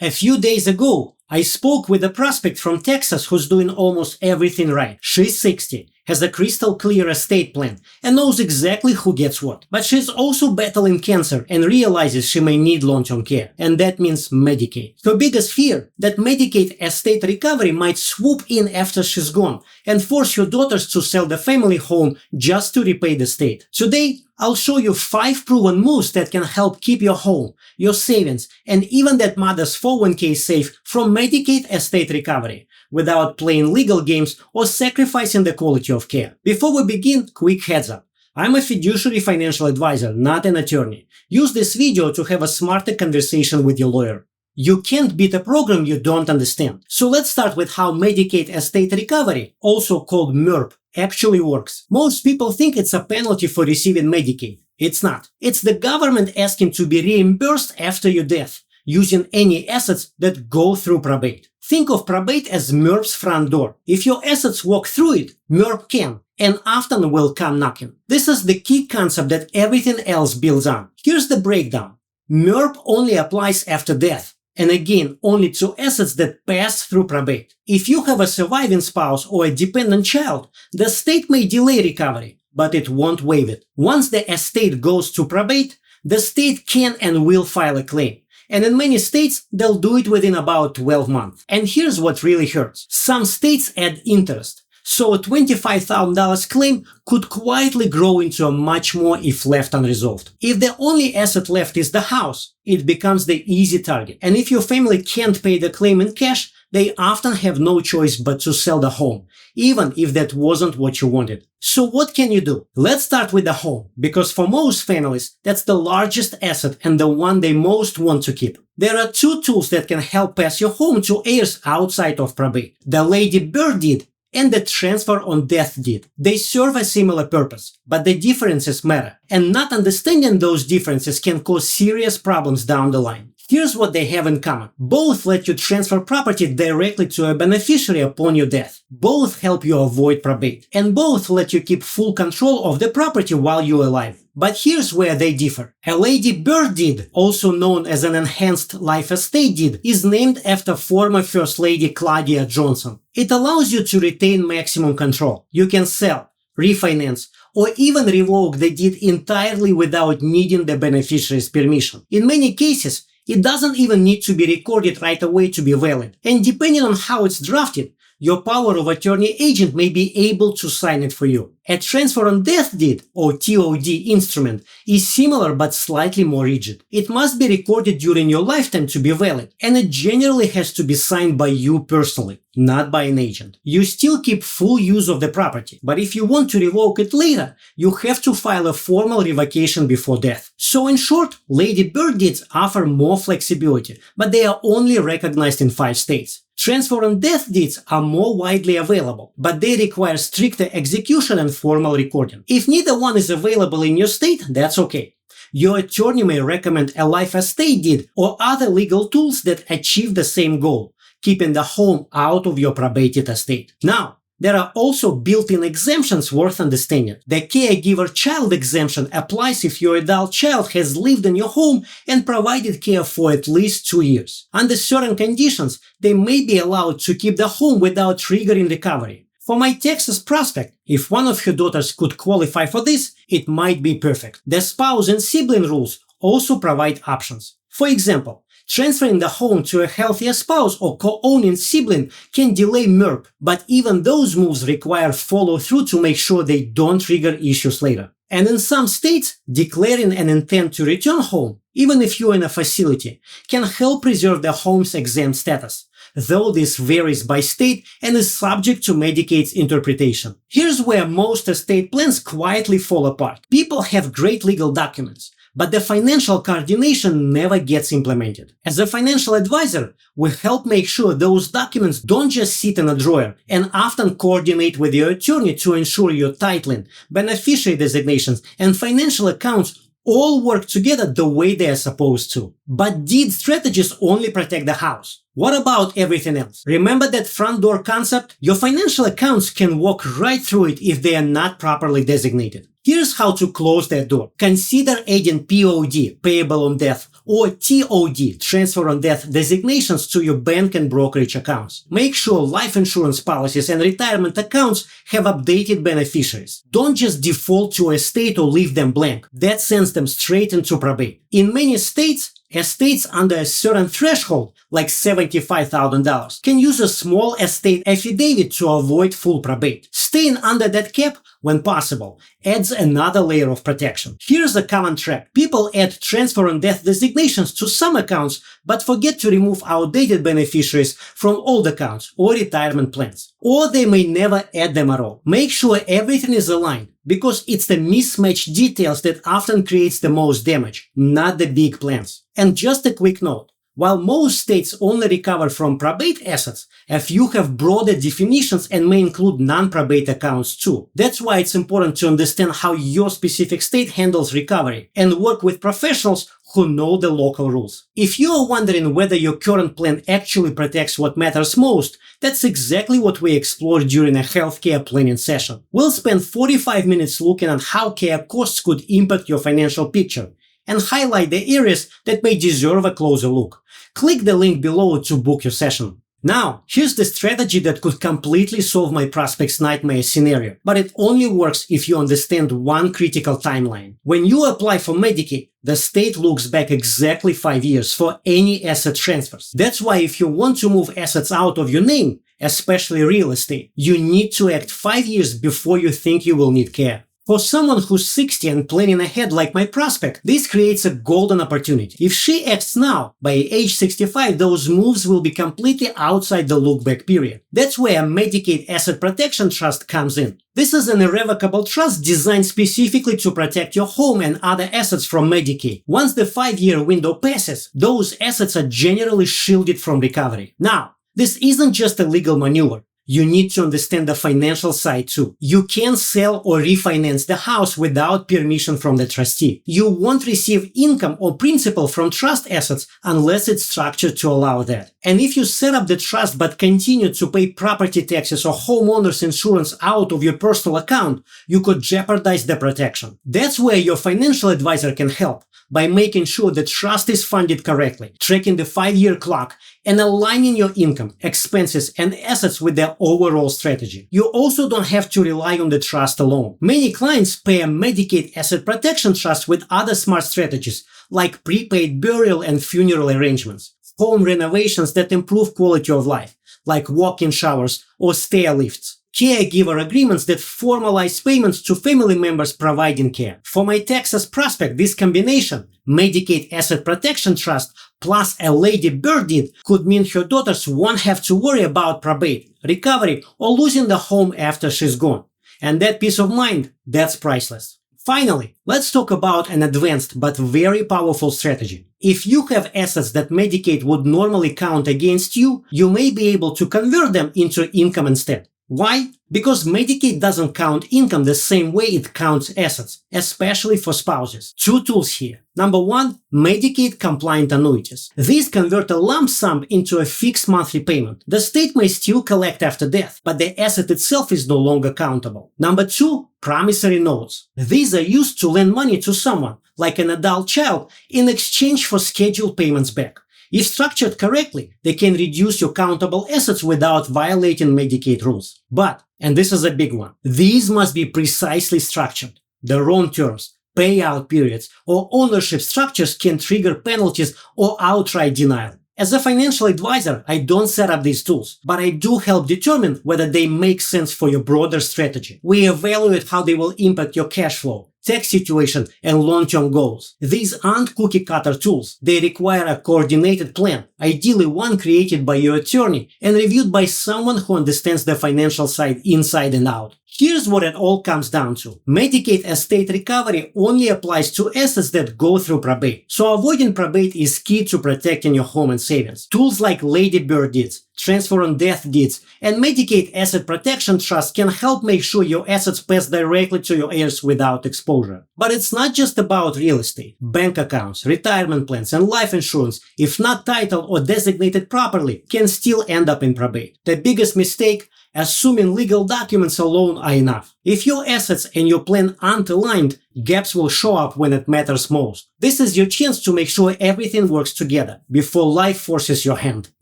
A few days ago, I spoke with a prospect from Texas who's doing almost everything right. She's 60, has a crystal clear estate plan, and knows exactly who gets what. But she's also battling cancer and realizes she may need long-term care, and that means Medicaid. Her biggest fear, that Medicaid Estate Recovery might swoop in after she's gone and force your daughters to sell the family home just to repay the state. Today, I'll show you 5 proven moves that can help keep your home, your savings, and even that mother's 401k safe from Medicaid Estate Recovery, without playing legal games or sacrificing the quality of care. Before we begin, quick heads up. I'm a fiduciary financial advisor, not an attorney. Use this video to have a smarter conversation with your lawyer. You can't beat a program you don't understand. So let's start with how Medicaid Estate Recovery, also called MERP, actually works. Most people think it's a penalty for receiving Medicaid. It's not. It's the government asking to be reimbursed after your death, using any assets that go through probate. Think of probate as MERP's front door. If your assets walk through it, MERP can, and often will come knocking. This is the key concept that everything else builds on. Here's the breakdown. MERP only applies after death, and again, only to assets that pass through probate. If you have a surviving spouse or a dependent child, the state may delay recovery, but it won't waive it. Once the estate goes to probate, the state can and will file a claim. And in many states, they'll do it within about 12 months. And here's what really hurts. Some states add interest. So a $25,000 claim could quietly grow into a much more if left unresolved. If the only asset left is the house, it becomes the easy target. And if your family can't pay the claim in cash, they often have no choice but to sell the home, even if that wasn't what you wanted. So what can you do? Let's start with the home, because for most families, that's the largest asset and the one they most want to keep. There are 2 tools that can help pass your home to heirs outside of probate: the Lady Bird deed and the transfer on death deed. They serve a similar purpose, but the differences matter, and not understanding those differences can cause serious problems down the line. Here's what they have in common. Both let you transfer property directly to a beneficiary upon your death. Both help you avoid probate. And both let you keep full control of the property while you're alive. But here's where they differ. A Lady Bird deed, also known as an enhanced life estate deed, is named after former First Lady Claudia Johnson. It allows you to retain maximum control. You can sell, refinance, or even revoke the deed entirely without needing the beneficiary's permission. In many cases, it doesn't even need to be recorded right away to be valid. And depending on how it's drafted, your power of attorney agent may be able to sign it for you. A transfer on death deed, or TOD instrument, is similar but slightly more rigid. It must be recorded during your lifetime to be valid, and it generally has to be signed by you personally, not by an agent. You still keep full use of the property, but if you want to revoke it later, you have to file a formal revocation before death. So in short, Lady Bird deeds offer more flexibility, but they are only recognized in 5 states. Transfer on death deeds are more widely available, but they require stricter execution and formal recording. If neither one is available in your state, that's okay. Your attorney may recommend a life estate deed or other legal tools that achieve the same goal, keeping the home out of your probated estate. Now, there are also built-in exemptions worth understanding. The caregiver child exemption applies if your adult child has lived in your home and provided care for at least 2 years. Under certain conditions, they may be allowed to keep the home without triggering recovery. For my Texas prospect, if one of her daughters could qualify for this, it might be perfect. The spouse and sibling rules also provide options. For example, transferring the home to a healthier spouse or co-owning sibling can delay MERP, but even those moves require follow-through to make sure they don't trigger issues later. And in some states, declaring an intent to return home, even if you're in a facility, can help preserve the home's exempt status, though this varies by state and is subject to Medicaid's interpretation. Here's where most estate plans quietly fall apart. People have great legal documents, but the financial coordination never gets implemented. As a financial advisor, we help make sure those documents don't just sit in a drawer, and often coordinate with your attorney to ensure your titling, beneficiary designations, and financial accounts all work together the way they are supposed to. But deed strategies only protect the house. What about everything else? Remember that front door concept? Your financial accounts can walk right through it if they are not properly designated. Here's how to close that door. Consider adding POD, payable on death, or TOD, transfer on death designations to your bank and brokerage accounts. Make sure life insurance policies and retirement accounts have updated beneficiaries. Don't just default to estate or leave them blank. That sends them straight into probate. In many states, estates under a certain threshold, like $75,000, can use a small estate affidavit to avoid full probate. Staying under that cap, when possible, adds another layer of protection. Here's a common trap. People add transfer on death designations to some accounts, but forget to remove outdated beneficiaries from old accounts or retirement plans. Or they may never add them at all. Make sure everything is aligned, because it's the mismatched details that often creates the most damage, not the big plans. And just a quick note. While most states only recover from probate assets, a few have broader definitions and may include non-probate accounts too. That's why it's important to understand how your specific state handles recovery and work with professionals who know the local rules. If you are wondering whether your current plan actually protects what matters most, that's exactly what we explored during a healthcare planning session. We'll spend 45 minutes looking at how care costs could impact your financial picture and highlight the areas that may deserve a closer look. Click the link below to book your session. Now, here's the strategy that could completely solve my prospect's nightmare scenario, but it only works if you understand one critical timeline. When you apply for Medicaid, the state looks back exactly 5 years for any asset transfers. That's why if you want to move assets out of your name, especially real estate, you need to act 5 years before you think you will need care. For someone who's 60 and planning ahead like my prospect, this creates a golden opportunity. If she acts now, by age 65, those moves will be completely outside the look-back period. That's where a Medicaid Asset Protection Trust comes in. This is an irrevocable trust designed specifically to protect your home and other assets from Medicaid. Once the 5-year window passes, those assets are generally shielded from recovery. Now, this isn't just a legal maneuver. You need to understand the financial side too. You can't sell or refinance the house without permission from the trustee. You won't receive income or principal from trust assets unless it's structured to allow that. And if you set up the trust but continue to pay property taxes or homeowner's insurance out of your personal account, you could jeopardize the protection. That's where your financial advisor can help by making sure the trust is funded correctly, tracking the 5-year clock, and aligning your income, expenses, and assets with their overall strategy. You also don't have to rely on the trust alone. Many clients pair Medicaid Asset Protection Trust with other smart strategies, like prepaid burial and funeral arrangements, home renovations that improve quality of life, like walk-in showers or stair lifts, caregiver agreements that formalize payments to family members providing care. For my Texas prospect, this combination, Medicaid Asset Protection Trust plus a Lady Bird deed, could mean her daughters won't have to worry about probate, recovery, or losing the home after she's gone. And that peace of mind, that's priceless. Finally, let's talk about an advanced but very powerful strategy. If you have assets that Medicaid would normally count against you, you may be able to convert them into income instead. Why? Because Medicaid doesn't count income the same way it counts assets, especially for spouses. 2 tools here. Number 1, Medicaid compliant annuities. These convert a lump sum into a fixed monthly payment. The state may still collect after death, but the asset itself is no longer countable. Number 2, promissory notes. These are used to lend money to someone, like an adult child, in exchange for scheduled payments back. If structured correctly, they can reduce your countable assets without violating Medicaid rules. But, and this is a big one, these must be precisely structured. The wrong terms, payout periods, or ownership structures can trigger penalties or outright denial. As a financial advisor, I don't set up these tools, but I do help determine whether they make sense for your broader strategy. We evaluate how they will impact your cash flow, tax situation, and long-term goals. These aren't cookie-cutter tools. They require a coordinated plan, ideally one created by your attorney and reviewed by someone who understands the financial side inside and out. Here's what it all comes down to. Medicaid Estate Recovery only applies to assets that go through probate. So avoiding probate is key to protecting your home and savings. Tools like Lady Bird deeds, transfer on death deeds, and Medicaid Asset Protection Trust can help make sure your assets pass directly to your heirs without exposure. But it's not just about real estate. Bank accounts, retirement plans, and life insurance, if not titled or designated properly, can still end up in probate. The biggest mistake? Assuming legal documents alone are enough. If your assets and your plan aren't aligned, Gaps will show up when it matters most. This is your chance to make sure everything works together before life forces your hand.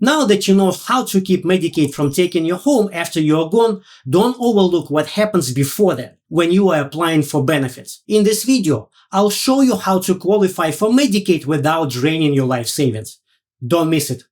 Now that you know how to keep Medicaid from taking your home after you are gone, don't overlook what happens before that, when you are applying for benefits. In this video, I'll show you how to qualify for Medicaid without draining your life savings. Don't miss it.